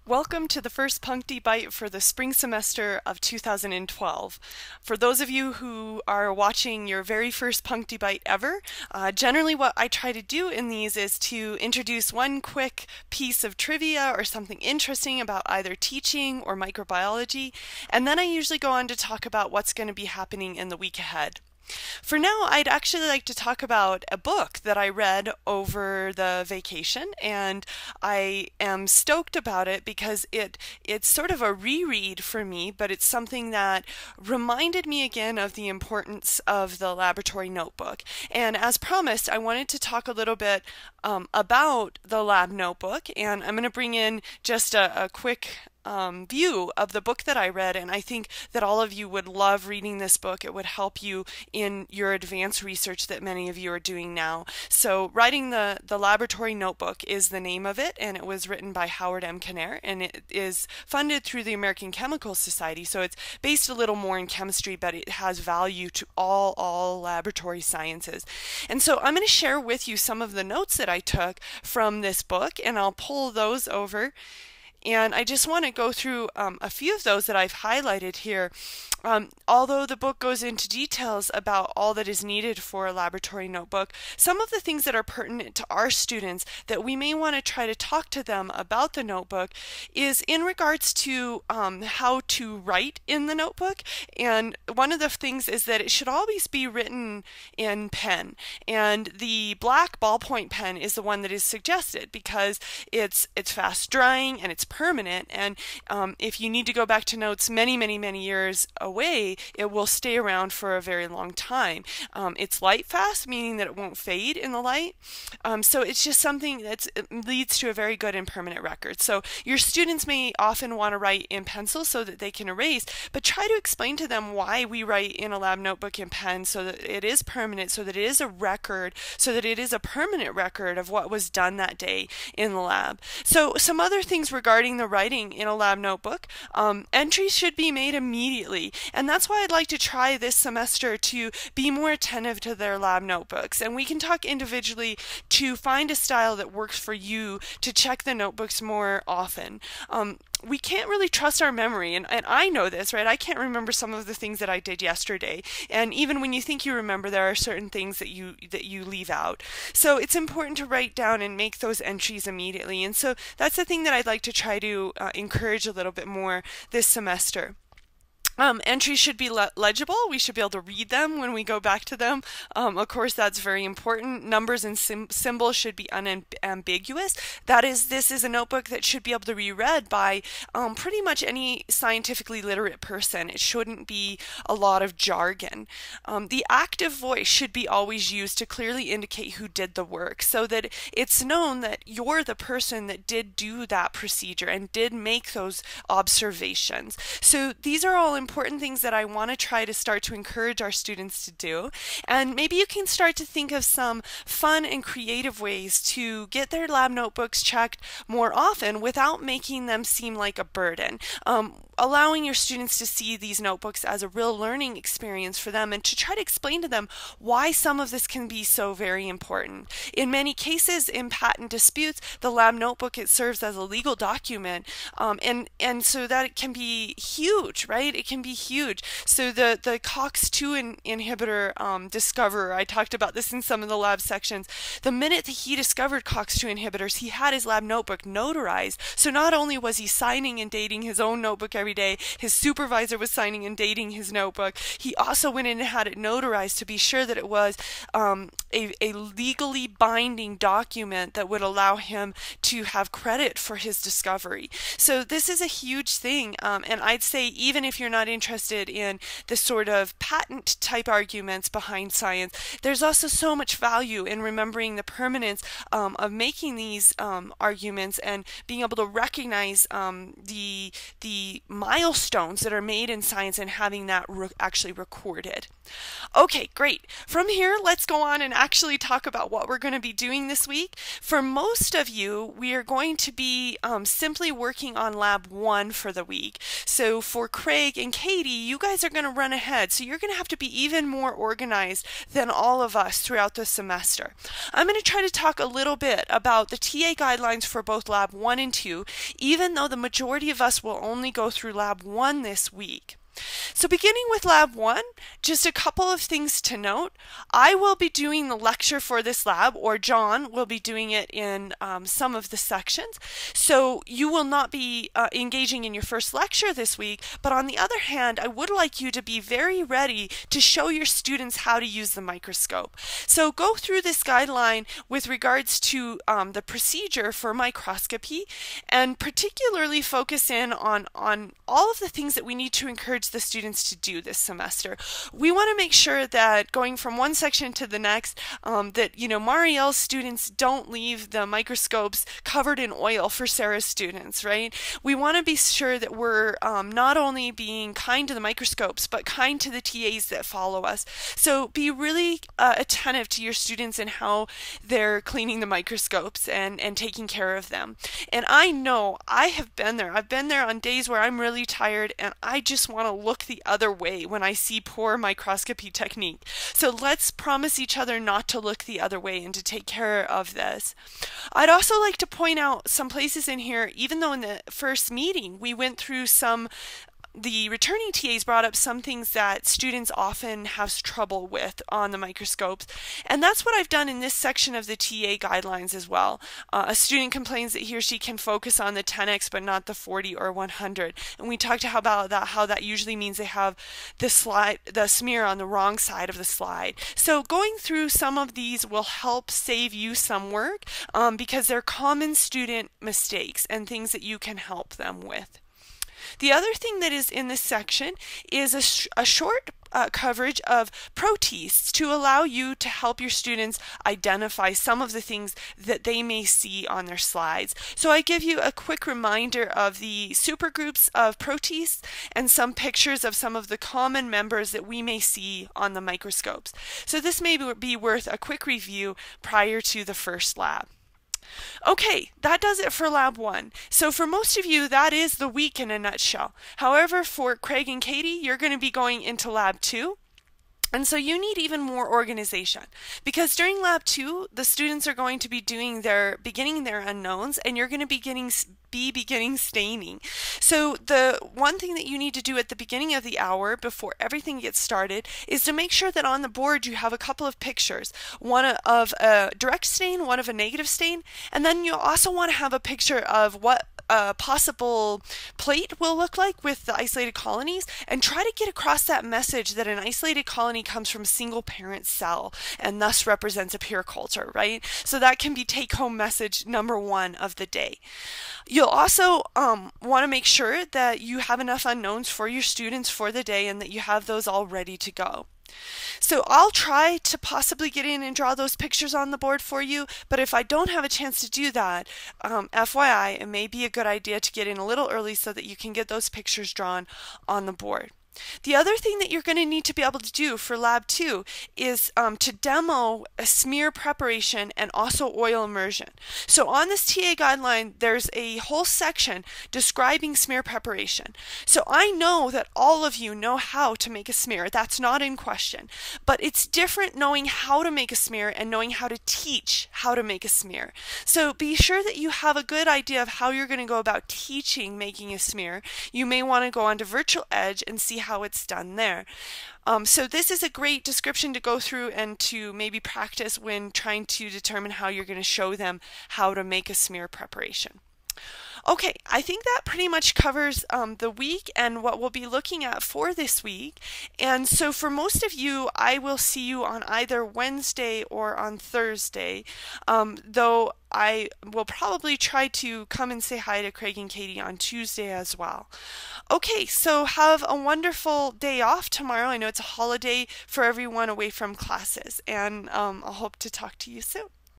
Welcome to the first Puncty Bite for the spring semester of 2012. For those of you who are watching your very first Puncty Bite ever, generally what I try to do in these is to introduce one quick piece of trivia or something interesting about either teaching or microbiology, and then I usually go on to talk about what's going to be happening in the week ahead. For now, I'd actually like to talk about a book that I read over the vacation, and I am stoked about it because it's sort of a reread for me, but it's something that reminded me again of the importance of the laboratory notebook. And as promised, I wanted to talk a little bit about the lab notebook, and I'm going to bring in just a quick view of the book that I read, and I think that all of you would love reading this book. It would help you in your advanced research that many of you are doing now. So Writing the Laboratory Notebook is the name of it, and it was written by Howard M. Kinnair, and it is funded through the American Chemical Society, so it's based a little more in chemistry, but it has value to all laboratory sciences. And so I'm going to share with you some of the notes that I took from this book, and I'll pull those over. And I just want to go through a few of those that I've highlighted here. Although the book goes into details about all that is needed for a laboratory notebook, some of the things that are pertinent to our students that we may want to try to talk to them about the notebook is in regards to how to write in the notebook. And one of the things is that it should always be written in pen. And the black ballpoint pen is the one that is suggested because it's fast drying and it's permanent, and if you need to go back to notes many years away, it will stay around for a very long time. It's light fast, meaning that it won't fade in the light, so it's just something that leads to a very good and permanent record. So your students may often want to write in pencil so that they can erase, but try to explain to them why we write in a lab notebook in pen, so that it is permanent, so that it is a record, so that it is a permanent record of what was done that day in the lab. So some other things regarding the writing in a lab notebook, entries should be made immediately, and that's why I'd like to try this semester to be more attentive to their lab notebooks, and we can talk individually to find a style that works for you to check the notebooks more often. We can't really trust our memory, and I know this, right? I can't remember some of the things that I did yesterday, and even when you think you remember, there are certain things that you leave out. So it's important to write down and make those entries immediately, and so that's the thing that I'd like to try to encourage a little bit more this semester. Entries should be legible. We should be able to read them when we go back to them. Of course, that's very important. Numbers and symbols should be unambiguous. That is, this is a notebook that should be able to be read by pretty much any scientifically literate person. It shouldn't be a lot of jargon. The active voice should be always used to clearly indicate who did the work, so that it's known that you're the person that did do that procedure and did make those observations. So these are all important things that I want to try to start to encourage our students to do, and maybe you can start to think of some fun and creative ways to get their lab notebooks checked more often without making them seem like a burden. Allowing your students to see these notebooks as a real learning experience for them, and to try to explain to them why some of this can be so very important. In many cases, in patent disputes, the lab notebook, it serves as a legal document, and so that it can be huge, right? It can be huge. So the COX-2 inhibitor discoverer, I talked about this in some of the lab sections. The minute that he discovered COX-2 inhibitors, he had his lab notebook notarized. So not only was he signing and dating his own notebook every day, his supervisor was signing and dating his notebook. He also went in and had it notarized to be sure that it was a legally binding document that would allow him to have credit for his discovery. So this is a huge thing, and I'd say even if you're not interested in the sort of patent type arguments behind science, there's also so much value in remembering the permanence of making these arguments and being able to recognize the milestones that are made in science and having that actually recorded. Okay, great. From here, let's go on and actually talk about what we're going to be doing this week. For most of you, we are going to be simply working on Lab 1 for the week. So for Craig and and Katie, you guys are going to run ahead. So you're going to have to be even more organized than all of us throughout the semester. I'm going to try to talk a little bit about the TA guidelines for both Lab 1 and 2, even though the majority of us will only go through Lab 1 this week. So beginning with Lab 1, just a couple of things to note. I will be doing the lecture for this lab, or John will be doing it in some of the sections. So you will not be engaging in your first lecture this week, but on the other hand, I would like you to be very ready to show your students how to use the microscope. So go through this guideline with regards to the procedure for microscopy, and particularly focus in on all of the things that we need to encourage the students to do this semester. We want to make sure that going from one section to the next, that Marielle's students don't leave the microscopes covered in oil for Sarah's students, right? We want to be sure that we're not only being kind to the microscopes, but kind to the TAs that follow us. So be really attentive to your students and how they're cleaning the microscopes and taking care of them. And I know I have been there. I've been there on days where I'm really tired and I just want to look the other way when I see poor microscopy technique. So let's promise each other not to look the other way and to take care of this. I'd also like to point out some places in here, even though in the first meeting we went through the returning TAs brought up some things that students often have trouble with on the microscopes, and that's what I've done in this section of the TA guidelines as well. A student complains that he or she can focus on the 10x but not the 40 or 100, and we talked about that, how that usually means they have the smear on the wrong side of the slide. So going through some of these will help save you some work because they're common student mistakes and things that you can help them with. The other thing that is in this section is a short coverage of protests to allow you to help your students identify some of the things that they may see on their slides. So I give you a quick reminder of the supergroups of protests and some pictures of some of the common members that we may see on the microscopes. So this may be worth a quick review prior to the first lab. Okay, that does it for Lab 1. So for most of you, that is the week in a nutshell. However, for Craig and Katie, you're going to be going into Lab 2. And so you need even more organization, because during Lab 2, the students are going to be beginning their unknowns, and you're going to be beginning staining. So the one thing that you need to do at the beginning of the hour before everything gets started is to make sure that on the board you have a couple of pictures, one of a direct stain, one of a negative stain, and then you also want to have a picture of what a possible plate will look like with the isolated colonies, and try to get across that message that an isolated colony comes from a single parent cell and thus represents a pure culture, right? So that can be take-home message number 1 of the day. You'll also want to make sure that you have enough unknowns for your students for the day and that you have those all ready to go. So I'll try to possibly get in and draw those pictures on the board for you, but if I don't have a chance to do that, FYI, it may be a good idea to get in a little early so that you can get those pictures drawn on the board. The other thing that you're going to need to be able to do for Lab 2 is to demo a smear preparation and also oil immersion. So on this TA guideline, there's a whole section describing smear preparation. So I know that all of you know how to make a smear. That's not in question. But it's different knowing how to make a smear and knowing how to teach how to make a smear. So be sure that you have a good idea of how you're going to go about teaching making a smear. You may want to go onto Virtual Edge and see how it's done there. So this is a great description to go through and to maybe practice when trying to determine how you're going to show them how to make a smear preparation. Okay, I think that pretty much covers the week and what we'll be looking at for this week. And so for most of you, I will see you on either Wednesday or on Thursday, though I will probably try to come and say hi to Craig and Katie on Tuesday as well. Okay, so have a wonderful day off tomorrow. I know it's a holiday for everyone away from classes, and I'll hope to talk to you soon.